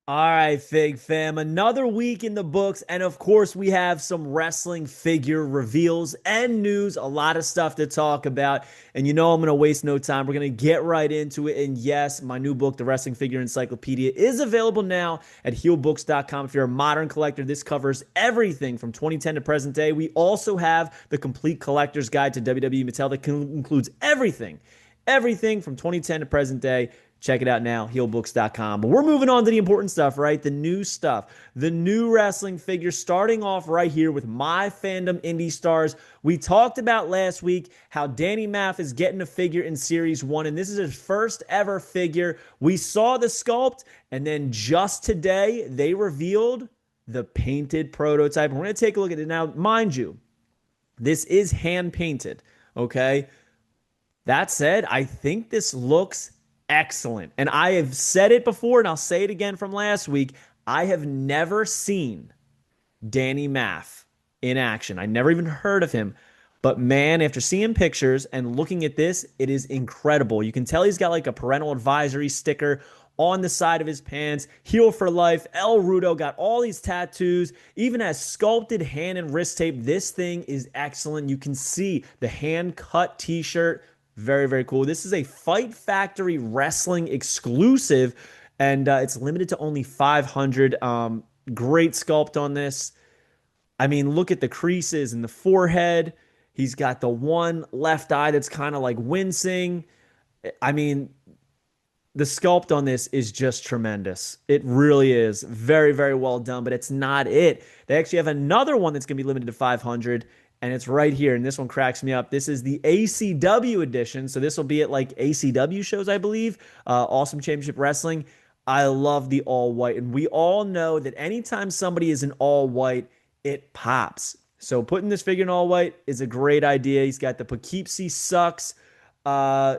All right, Fig Fam, another week in the books. And of course, we have some wrestling figure reveals and news, a lot of stuff to talk about. And you know, I'm going to waste no time. We're going to get right into it. And yes, my new book, The Wrestling Figure Encyclopedia, is available now at heelbooks.com. If you're a modern collector, this covers everything from 2010 to present day. We also have the complete collector's guide to WWE Mattel that includes everything from 2010 to present day. Check it out now, heelbooks.com. But we're moving on to the important stuff, right? The new stuff, the new wrestling figures, starting off right here with My Fandom Indie Stars. We talked about last week how Danny Maff is getting a figure in Series 1, and this is his first ever figure. We saw the sculpt, and then just today, they revealed the painted prototype. We're going to take a look at it now. Mind you, this is hand-painted, okay? That said, I think this looks excellent. And I have said it before, and I'll say it again from last week. I have never seen Danny Maff in action. I never even heard of him. But man, after seeing pictures and looking at this, it is incredible. You can tell he's got like a parental advisory sticker on the side of his pants. Heel for life. El Rudo got all these tattoos, even has sculpted hand and wrist tape. This thing is excellent. You can see the hand-cut t-shirt. Very, very cool. This is a Fight Factory Wrestling exclusive, and it's limited to only 500. Great sculpt on this. I mean, look at the creases in the forehead. He's got the one left eye that's kind of like wincing. I mean, the sculpt on this is just tremendous. It really is. Very, very well done, but it's not it. They actually have another one that's going to be limited to 500. And it's right here, and this one cracks me up. This is the ACW edition, so this will be at like ACW shows, I believe. Awesome Championship Wrestling. I love the all-white, and we all know that anytime somebody is in all-white, it pops. So putting this figure in all-white is a great idea. He's got the Poughkeepsie Sucks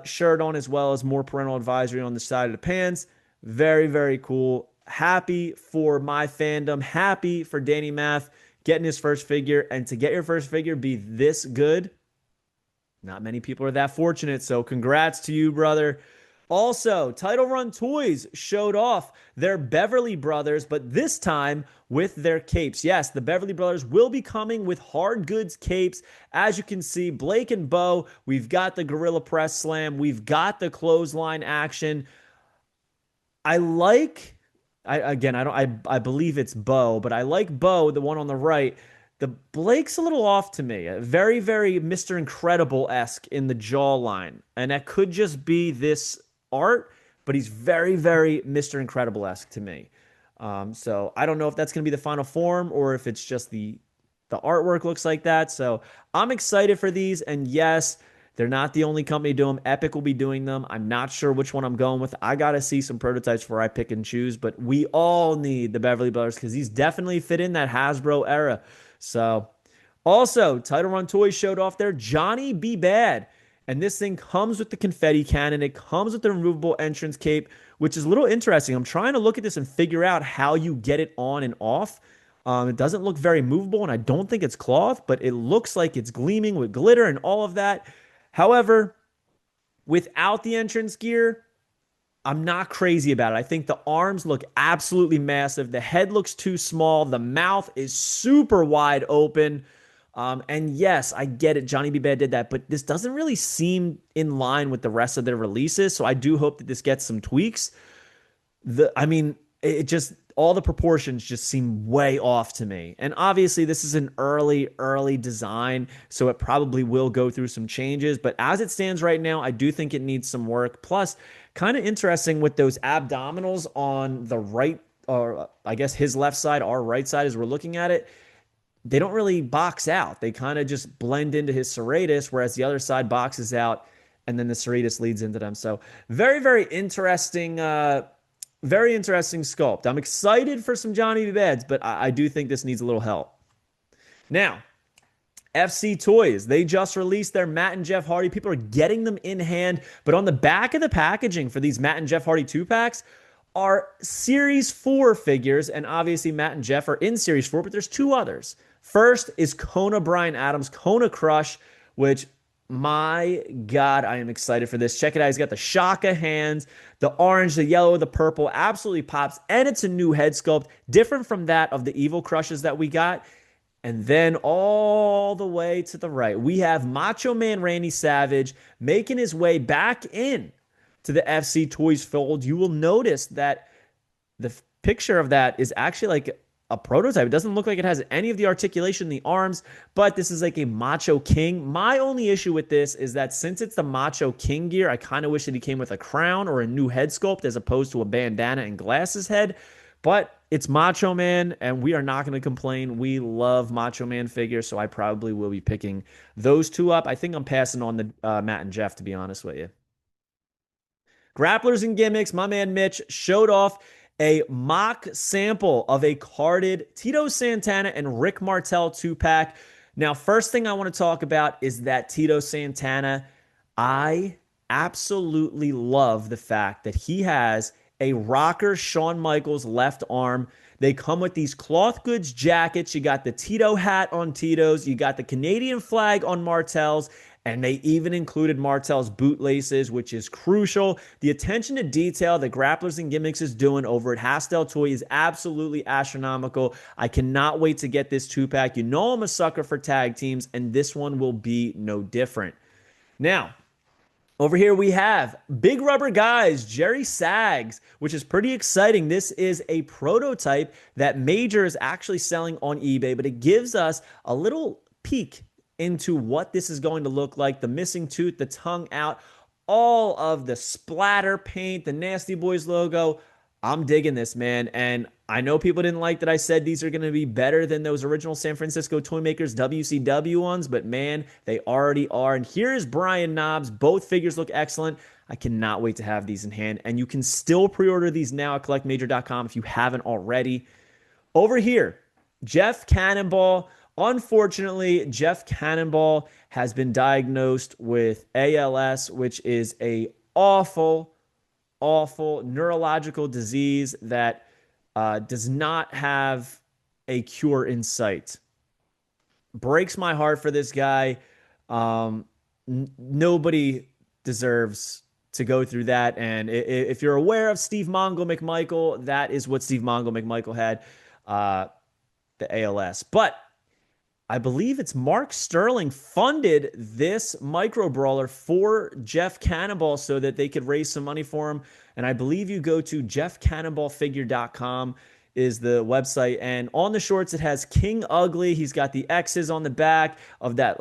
shirt on, as well as more parental advisory on the side of the pants. Very, very cool. Happy for My Fandom. Happy for Danny Maff getting his first figure, and to get your first figure be this good, not many people are that fortunate, so congrats to you, brother. Also, Title Run Toys showed off their Beverly Brothers, but this time with their capes. Yes, the Beverly Brothers will be coming with hard goods capes. As you can see, Blake and Bo, we've got the Gorilla Press Slam, we've got the clothesline action. I believe it's Bo, but I like Bo, the one on the right. The Blake's a little off to me. Very, very Mr. Incredible-esque in the jawline. And that could just be this art, but he's very, very Mr. Incredible-esque to me. So I don't know if that's going to be the final form or if it's just the artwork looks like that. So I'm excited for these. And yes, they're not the only company doing them. Epic will be doing them. I'm not sure which one I'm going with. I got to see some prototypes before I pick and choose, but we all need the Beverly Brothers because these definitely fit in that Hasbro era. So, also, Title Run Toys showed off their Johnny Be Bad, and this thing comes with the confetti cannon. It comes with the removable entrance cape, which is a little interesting. I'm trying to look at this and figure out how you get it on and off. It doesn't look very movable, and I don't think it's cloth, but it looks like it's gleaming with glitter and all of that. However, without the entrance gear, I'm not crazy about it. I think the arms look absolutely massive. The head looks too small. The mouth is super wide open. And yes, I get it. Johnny B. Bad did that, but this doesn't really seem in line with the rest of their releases. So I do hope that this gets some tweaks. All the proportions just seem way off to me. And obviously this is an early design, so it probably will go through some changes. But as it stands right now, I do think it needs some work. Plus, kind of interesting with those abdominals on the right, or I guess his left side, our right side as we're looking at it. They don't really box out. They kind of just blend into his serratus, whereas the other side boxes out, and then the serratus leads into them. So very, very interesting sculpt. I'm excited for some Johnny B. Bads, but I do think this needs a little help. Now, FC Toys, they just released their Matt and Jeff Hardy. People are getting them in hand, but on the back of the packaging for these Matt and Jeff Hardy 2-packs are Series 4 figures, and obviously Matt and Jeff are in Series 4, but there's two others. First is Kona Bryan Adams, Kona Crush, which My God, I am excited for this. Check it out. He's got the Shaka hands, the orange, the yellow, the purple. Absolutely pops. And it's a new head sculpt, different from that of the Evil Crushes that we got. And then all the way to the right, we have Macho Man Randy Savage making his way back in to the FC Toys fold. You will notice that the picture of that is actually like a prototype. It doesn't look like it has any of the articulation in the arms, but this is like a Macho King. My only issue with this is that since it's the Macho King gear, I kind of wish that he came with a crown or a new head sculpt as opposed to a bandana and glasses head. But it's Macho Man, and we are not going to complain. We love Macho Man figures, so I probably will be picking those two up. I think I'm passing on the Matt and Jeff, to be honest with you. Grapplers and Gimmicks, my man Mitch showed off a mock sample of a carded Tito Santana and Rick Martel 2-pack. Now, first thing I want to talk about is that Tito Santana. I absolutely love the fact that he has a rocker Shawn Michaels left arm. They come with these cloth goods jackets. You got the Tito hat on Tito's. You got the Canadian flag on Martel's. And they even included Martel's bootlaces, which is crucial. The attention to detail that Grapplers and Gimmicks is doing over at Hastel Toy is absolutely astronomical. I cannot wait to get this 2-pack. You know I'm a sucker for tag teams, and this one will be no different. Now, over here we have Big Rubber Guys, Jerry Sags, which is pretty exciting. This is a prototype that Major is actually selling on eBay, but it gives us a little peek into what this is going to look like. The missing tooth, the tongue out, all of the splatter paint, the Nasty Boys logo. I'm digging this, man. And I know people didn't like that I said these are going to be better than those original San Francisco Toymakers WCW ones, but man, they already are. And here is Brian Knobs. Both figures look excellent. I cannot wait to have these in hand. And you can still pre-order these now at collectmajor.com if you haven't already. Over here, Jeff Cannonball. Unfortunately, Jeff Cannonball has been diagnosed with ALS, which is a awful neurological disease that does not have a cure in sight. Breaks my heart for this guy. Nobody deserves to go through that. And if you're aware of Steve Mongo McMichael, that is what Steve Mongo McMichael had, the ALS. But I believe it's Mark Sterling funded this micro brawler for Jeff Cannonball so that they could raise some money for him. And I believe you go to jeffcannonballfigure.com is the website. And on the shorts, it has King Ugly. He's got the X's on the back of that,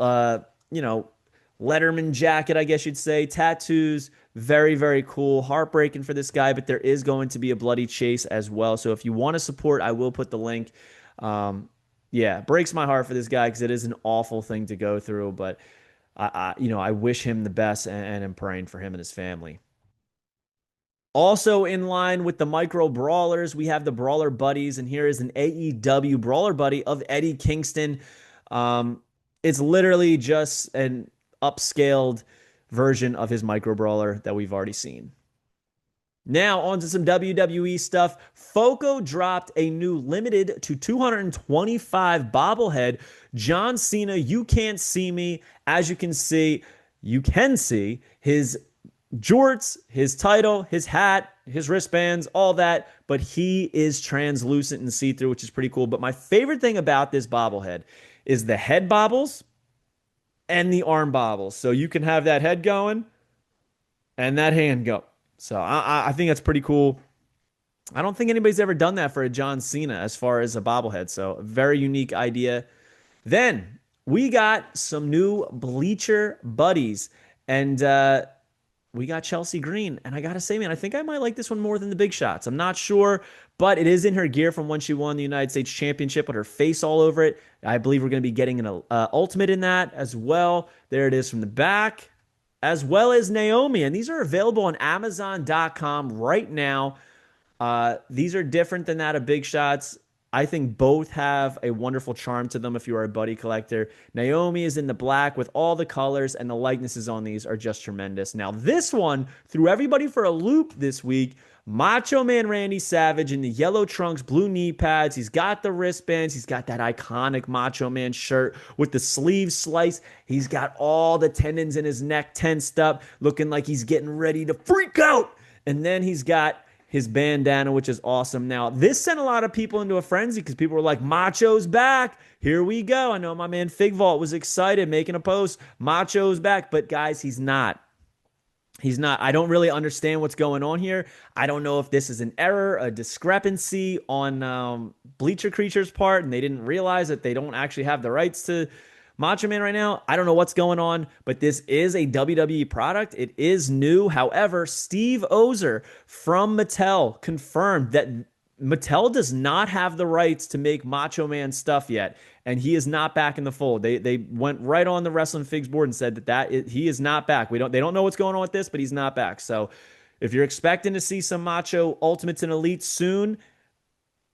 Letterman jacket, I guess you'd say. Tattoos. Very, very cool. Heartbreaking for this guy, but there is going to be a bloody chase as well. So if you want to support, I will put the link. Yeah, breaks my heart for this guy because it is an awful thing to go through. But I wish him the best and am praying for him and his family. Also in line with the micro brawlers, we have the Brawler Buddies, and here is an AEW Brawler Buddy of Eddie Kingston. It's literally just an upscaled version of his micro brawler that we've already seen. Now, on to some WWE stuff. Foco dropped a new limited to 225 bobblehead. John Cena, You Can't See Me. As you can see his jorts, his title, his hat, his wristbands, all that. But he is translucent and see-through, which is pretty cool. But my favorite thing about this bobblehead is the head bobbles and the arm bobbles. So you can have that head going and that hand go. So I think that's pretty cool. I don't think anybody's ever done that for a John Cena as far as a bobblehead. So a very unique idea. Then we got some new Bleacher Buddies. And we got Chelsea Green. And I got to say, man, I think I might like this one more than the Big Shots. I'm not sure, but it is in her gear from when she won the United States Championship with her face all over it. I believe we're going to be getting an ultimate in that as well. There it is from the back, as well as Naomi. And these are available on Amazon.com right now. These are different than that of Big Shots. I think both have a wonderful charm to them if you are a buddy collector. Naomi is in the black with all the colors, and the likenesses on these are just tremendous. Now, this one threw everybody for a loop this week. Macho Man Randy Savage in the yellow trunks, blue knee pads. He's got the wristbands. He's got that iconic Macho Man shirt with the sleeve slice. He's got all the tendons in his neck tensed up, looking like he's getting ready to freak out. And then he's got his bandana, which is awesome. Now, this sent a lot of people into a frenzy because people were like, Macho's back. Here we go. I know my man Fig Vault was excited making a post. Macho's back. But guys, he's not. He's not. I don't really understand what's going on here. I don't know if this is an error, a discrepancy on Bleacher Creature's part, and they didn't realize that they don't actually have the rights to Macho Man right now. I don't know what's going on, but this is a WWE product. It is new. However, Steve Ozer from Mattel confirmed that Mattel does not have the rights to make Macho Man stuff yet, and he is not back in the fold. They went right on the Wrestling Figs board and said he is not back. They don't know what's going on with this, but he's not back. So if you're expecting to see some Macho Ultimates and Elites soon,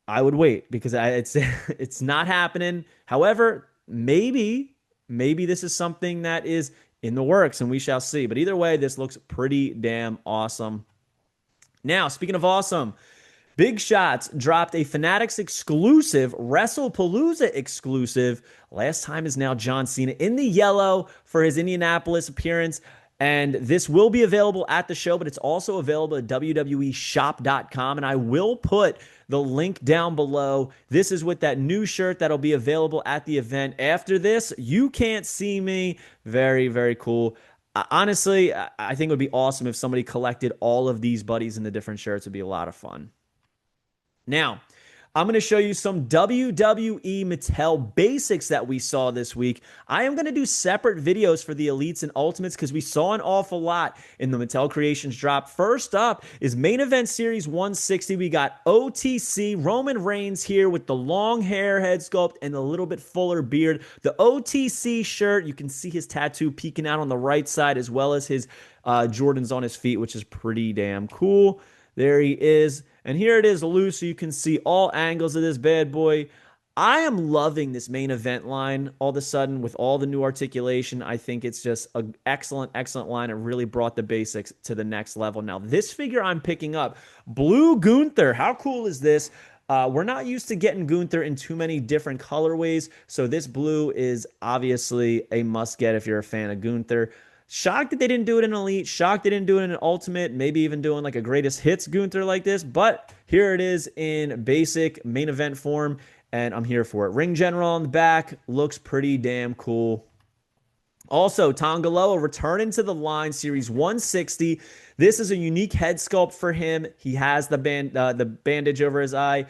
I would wait because it's not happening. However, maybe this is something that is in the works, and we shall see. But either way, this looks pretty damn awesome. Now, speaking of awesome, Big Shots dropped a Fanatics exclusive, WrestlePalooza exclusive. Last time is now John Cena in the yellow for his Indianapolis appearance. And this will be available at the show, but it's also available at WWEshop.com. And I will put the link down below. This is with that new shirt that'll be available at the event. After this, you can't see me. Very, very cool. Honestly, I think it would be awesome if somebody collected all of these buddies in the different shirts. It would be a lot of fun. Now, I'm going to show you some WWE Mattel basics that we saw this week. I am going to do separate videos for the Elites and Ultimates because we saw an awful lot in the Mattel Creations drop. First up is Main Event Series 160. We got OTC, Roman Reigns here with the long hair, head sculpt, and a little bit fuller beard. The OTC shirt, you can see his tattoo peeking out on the right side as well as his Jordans on his feet, which is pretty damn cool. There he is. And here it is loose so you can see all angles of this bad boy. I am loving this main event line all of a sudden with all the new articulation. I think it's just an excellent, excellent line. It really brought the basics to the next level. Now, this figure I'm picking up, Blue Gunther. How cool is this? We're not used to getting Gunther in too many different colorways, so this blue is obviously a must-get if you're a fan of Gunther. Shocked that they didn't do it in Elite. Shocked they didn't do it in Ultimate. Maybe even doing like a Greatest Hits Gunther like this. But here it is in basic main event form, and I'm here for it. Ring General on the back. Looks pretty damn cool. Also, Tongaloa returning to the line, Series 160. This is a unique head sculpt for him. He has the bandage over his eye.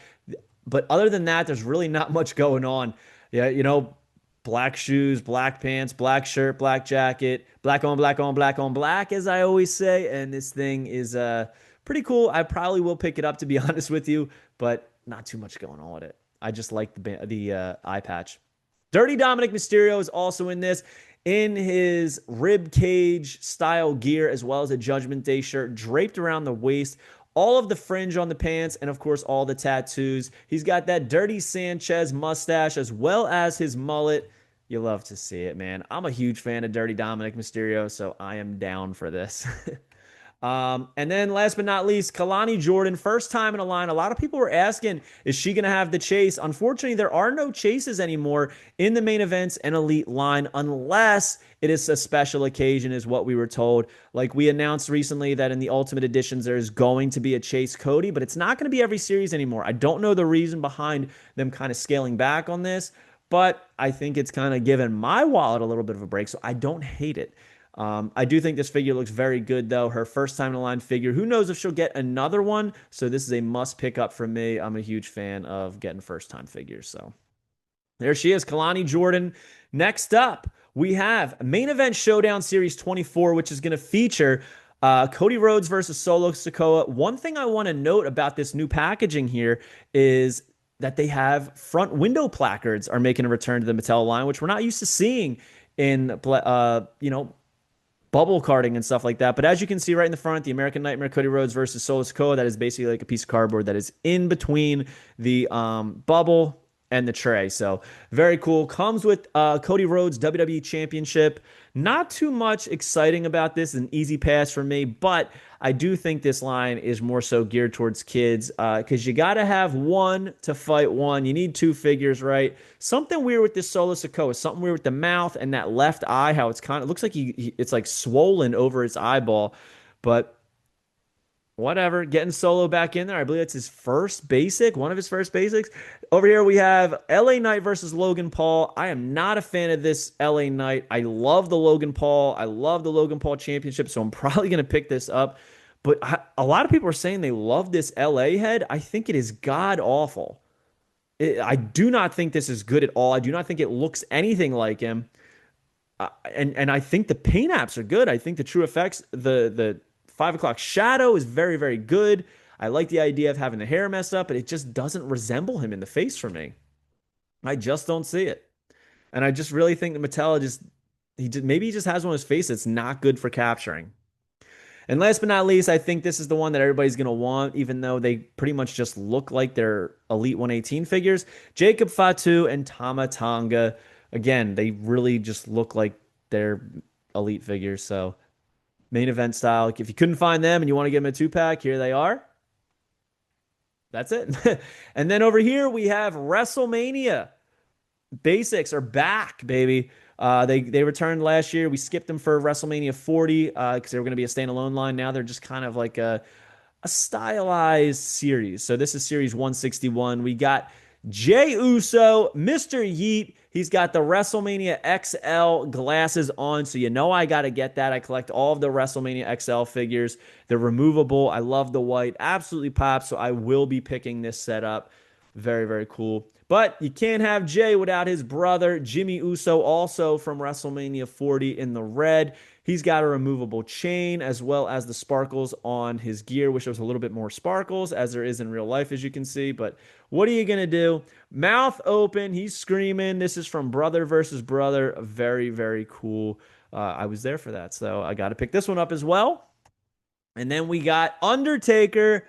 But other than that, there's really not much going on. Yeah, you know, black shoes, black pants, black shirt, black jacket, black on black on black on black, as I always say. And this thing is pretty cool. I probably will pick it up, to be honest with you, but not too much going on with it. I just like the eye patch. Dirty Dominic Mysterio is also in this, in his rib cage style gear, as well as a Judgment Day shirt draped around the waist. All of the fringe on the pants, and of course, all the tattoos. He's got that Dirty Sanchez mustache, as well as his mullet. You love to see it, man. I'm a huge fan of Dirty Dominic Mysterio, so I am down for this. And then last but not least, Kalani Jordan, first time in a line. A lot of people were asking, is she going to have the chase? Unfortunately, there are no chases anymore in the main events and elite line unless it is a special occasion, is what we were told. Like we announced recently that in the Ultimate Editions, there's going to be a Chase Cody, but it's not going to be every series anymore. I don't know the reason behind them kind of scaling back on this, but I think it's kind of given my wallet a little bit of a break, so I don't hate it. I do think this figure looks very good, though. Her first time in the line figure. Who knows if she'll get another one? So this is a must pick up for me. I'm a huge fan of getting first time figures. So there she is, Kalani Jordan. Next up, we have Main Event Showdown Series 24, which is going to feature Cody Rhodes versus Solo Sikoa. One thing I want to note about this new packaging here is that they have front window placards are making a return to the Mattel line, which we're not used to seeing in, bubble carding and stuff like that. But as you can see right in the front, the American Nightmare Cody Rhodes versus Solo Sikoa, that is basically like a piece of cardboard that is in between the bubble and the tray. So very cool. Comes with Cody Rhodes WWE Championship. Not too much exciting about this. An easy pass for me, but I do think this line is more so geared towards kids because you got to have one to fight one. You need two figures, right? Something weird with this Solo Sikoa, something weird with the mouth and that left eye, how it's kind of looks like it's like swollen over his eyeball. But whatever, getting Solo back in there. I believe it's his first basic, one of his first basics. Over here we have LA Knight versus Logan Paul. I am not a fan of this LA Knight. I love the Logan Paul. I love the Logan Paul championship, so I'm probably going to pick this up. But a lot of people are saying they love this LA head. I think it is god awful. I do not think this is good at all. I do not think it looks anything like him. And I think the paint apps are good. I think the True Effects, the 5 o'clock shadow is very, very good. I like the idea of having the hair messed up, but it just doesn't resemble him in the face for me. I just don't see it. And I just really think that Mattel maybe he just has one of his face that's not good for capturing. And last but not least, I think this is the one that everybody's going to want, even though they pretty much just look like they're Elite 118 figures. Jacob Fatu and Tama Tonga. Again, they really just look like they're Elite figures. So main event style. If you couldn't find them and you want to get them a 2-pack, here they are. That's it. And then over here, we have Wrestlemania. Basics are back, baby. They returned last year. We skipped them for WrestleMania 40 because they were going to be a standalone line. Now they're just kind of like a stylized series. So this is series 161. We got Jey Uso, Mr. Yeet. He's got the WrestleMania XL glasses on, so you know I got to get that. I collect all of the WrestleMania XL figures. They're removable. I love the white. Absolutely pops, so I will be picking this set up. Very, very cool. But you can't have Jey without his brother, Jimmy Uso, also from WrestleMania 40 in the red. He's got a removable chain as well as the sparkles on his gear. Wish there was a little bit more sparkles as there is in real life, as you can see. But what are you going to do? Mouth open. He's screaming. This is from Brother versus Brother. Very, very cool. I was there for that. So I got to pick this one up as well. And then we got Undertaker.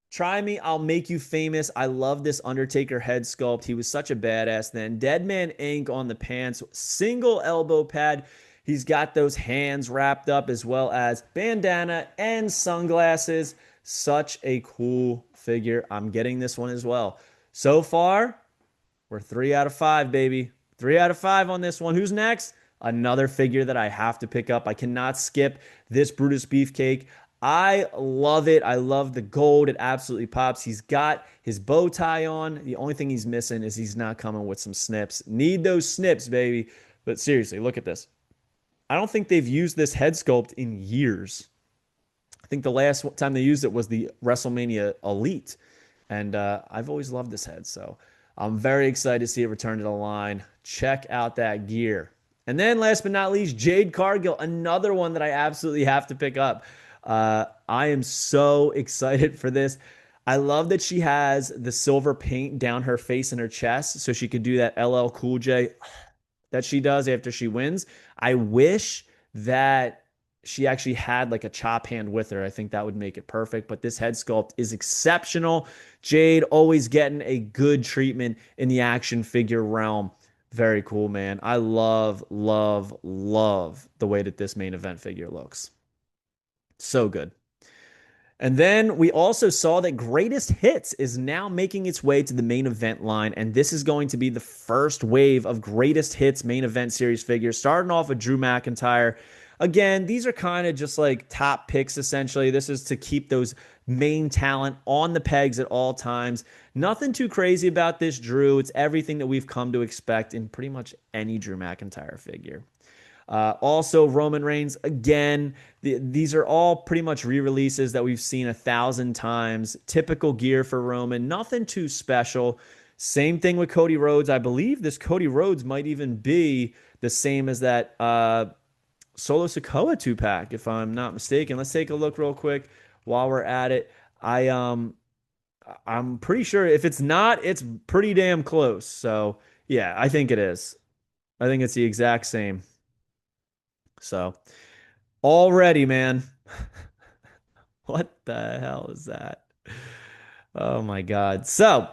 Try me, I'll make you famous. I love this Undertaker head sculpt. He was such a badass then. Deadman ink on the pants, single elbow pad. He's got those hands wrapped up as well as bandana and sunglasses. Such a cool figure. I'm getting this one as well. So far, we're 3 out of 5, baby. 3 out of 5 on this one. Who's next? Another figure that I have to pick up. I cannot skip this Brutus Beefcake. I love it. I love the gold. It absolutely pops. He's got his bow tie on. The only thing he's missing is he's not coming with some snips. Need those snips, baby. But seriously, look at this. I don't think they've used this head sculpt in years. I think the last time they used it was the WrestleMania Elite. And I've always loved this head. So I'm very excited to see it return to the line. Check out that gear. And then last but not least, Jade Cargill, another one that I absolutely have to pick up. I am so excited for this. I love that she has the silver paint down her face and her chest so she could do that LL Cool J that she does after she wins. I wish that she actually had like a chop hand with her. I think that would make it perfect, but this head sculpt is exceptional. Jade always getting a good treatment in the action figure realm. Very cool, man. I love, love, love the way that this main event figure looks. So good. And then we also saw that Greatest Hits is now making its way to the main event line. And this is going to be the first wave of Greatest Hits main event series figures, starting off with Drew McIntyre. Again, these are kind of just like top picks, essentially. This is to keep those main talent on the pegs at all times. Nothing too crazy about this Drew. It's everything that we've come to expect in pretty much any Drew McIntyre figure. Also, Roman Reigns, again, these are all pretty much re-releases that we've seen 1,000 times. Typical gear for Roman, nothing too special. Same thing with Cody Rhodes. I believe this Cody Rhodes might even be the same as that Solo Sikoa 2-pack, if I'm not mistaken. Let's take a look real quick while we're at it. I'm pretty sure if it's not, it's pretty damn close. So, yeah, I think it is. I think it's the exact same. So, already, man. What the hell is that? Oh my God. So,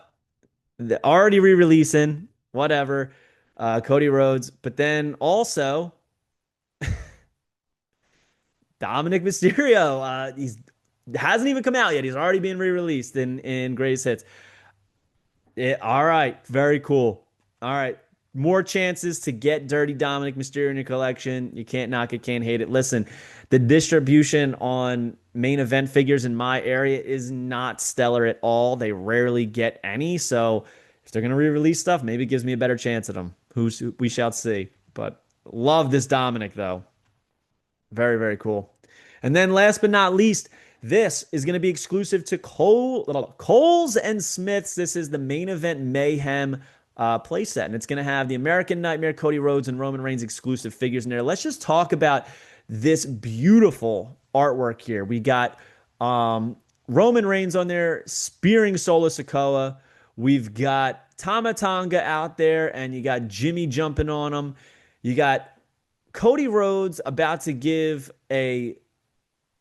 they're already re-releasing, whatever, Cody Rhodes, but then also Dominic Mysterio. He's hasn't even come out yet. He's already being re-released in Greatest Hits. All right, very cool. All right, more chances to get Dirty Dominic Mysterio in your collection. You can't knock it, can't hate it. Listen, the distribution on main event figures in my area is not stellar at all. They rarely get any, so if they're going to re-release stuff, maybe it gives me a better chance at them. We shall see. But love this Dominic, though. Very, very cool. And then last but not least, this is going to be exclusive to Coles and Smiths. This is the Main Event Mayhem playset, and it's going to have the American Nightmare, Cody Rhodes, and Roman Reigns exclusive figures in there. Let's just talk about this beautiful artwork here. We got Roman Reigns on there spearing Solo Sikoa. We've got Tama Tonga out there, and you got Jimmy jumping on him. You got Cody Rhodes about to give a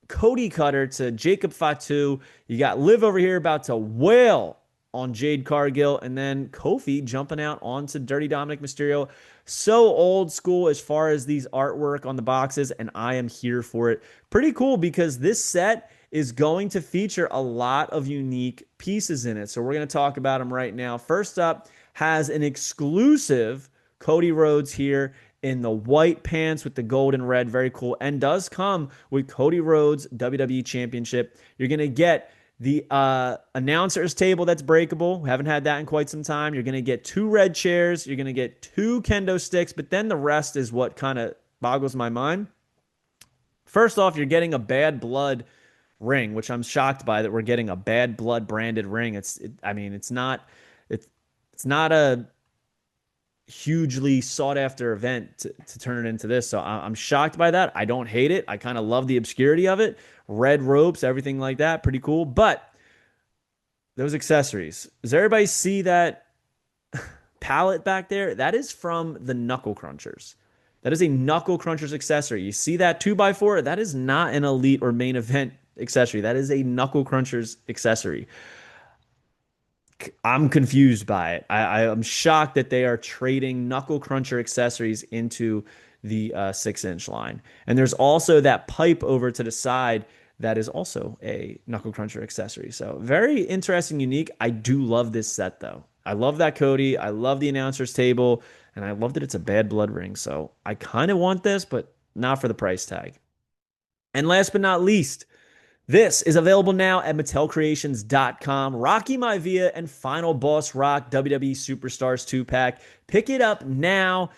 Cody cutter to Jacob Fatu. You got Liv over here about to wail on Jade Cargill, and then Kofi jumping out onto Dirty Dominic Mysterio. So old school as far as these artwork on the boxes, and I am here for it. Pretty cool because this set is going to feature a lot of unique pieces in it. So we're going to talk about them right now. First up has an exclusive Cody Rhodes here in the white pants with the gold and red. Very cool. And does come with Cody Rhodes WWE Championship. You're going to get the announcer's table that's breakable. We haven't had that in quite some time. You're going to get 2 red chairs. You're going to get 2 kendo sticks. But then the rest is what kind of boggles my mind. First off, you're getting a Bad Blood ring, which I'm shocked by that we're getting a Bad Blood branded ring. It's not a hugely sought after event to turn it into this. So I'm shocked by that. I don't hate it. I kind of love the obscurity of it. Red ropes, everything like that. Pretty cool. But those accessories. Does everybody see that palette back there? That is from the Knuckle Crunchers. That is a Knuckle Crunchers accessory. You see that 2x4? That is not an Elite or main event accessory. That is a Knuckle Crunchers accessory. I'm confused by it. I'm shocked that they are trading Knuckle Cruncher accessories into the 6-inch line. And there's also that pipe over to the side that is also a Knuckle Cruncher accessory. So very interesting, unique. I do love this set, though. I love that Cody. I love the announcer's table. And I love that it's a Bad Blood ring. So I kind of want this, but not for the price tag. And last but not least, this is available now at MattelCreations.com. Rocky Maivia and Final Boss Rock WWE Superstars 2-pack. Pick it up now.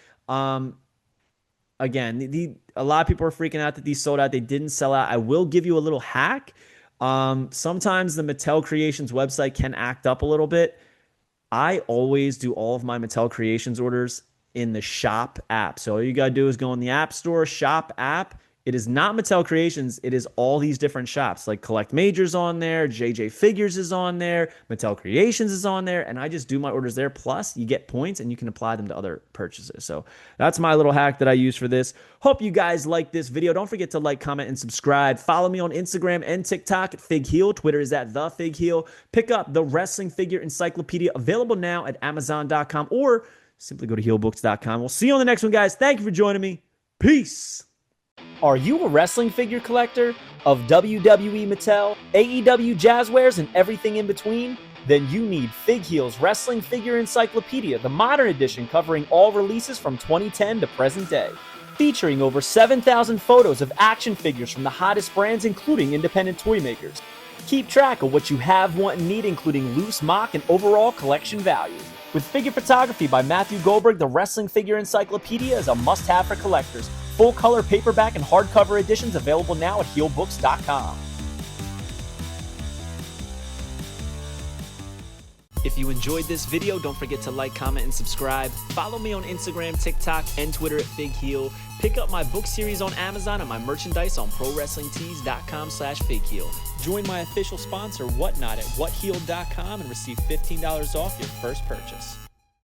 Again, a lot of people are freaking out that these sold out. They didn't sell out. I will give you a little hack. Sometimes the Mattel Creations website can act up a little bit. I always do all of my Mattel Creations orders in the shop app. So all you got to do is go in the App Store, shop app. It is not Mattel Creations. It is all these different shops, like Collect Majors on there, JJ Figures is on there, Mattel Creations is on there, and I just do my orders there. Plus, you get points, and you can apply them to other purchases. So that's my little hack that I use for this. Hope you guys like this video. Don't forget to like, comment, and subscribe. Follow me on Instagram and TikTok at FigHeal. Twitter is at TheFigHeal. Pick up the Wrestling Figure Encyclopedia, available now at Amazon.com, or simply go to HealBooks.com. We'll see you on the next one, guys. Thank you for joining me. Peace. Are you a wrestling figure collector of WWE Mattel, AEW Jazzwares, and everything in between? Then you need FigHeal's Wrestling Figure Encyclopedia, the modern edition covering all releases from 2010 to present day. Featuring over 7,000 photos of action figures from the hottest brands, including independent toy makers. Keep track of what you have, want, and need, including loose, mock, and overall collection value. With figure photography by Matthew Goldberg, the Wrestling Figure Encyclopedia is a must-have for collectors. Full-color paperback and hardcover editions available now at HealBooks.com. If you enjoyed this video, don't forget to like, comment, and subscribe. Follow me on Instagram, TikTok, and Twitter at FigHeal. Pick up my book series on Amazon and my merchandise on ProWrestlingTees.com/FigHeal. Join my official sponsor, Whatnot, at WhatHeal.com and receive $15 off your first purchase.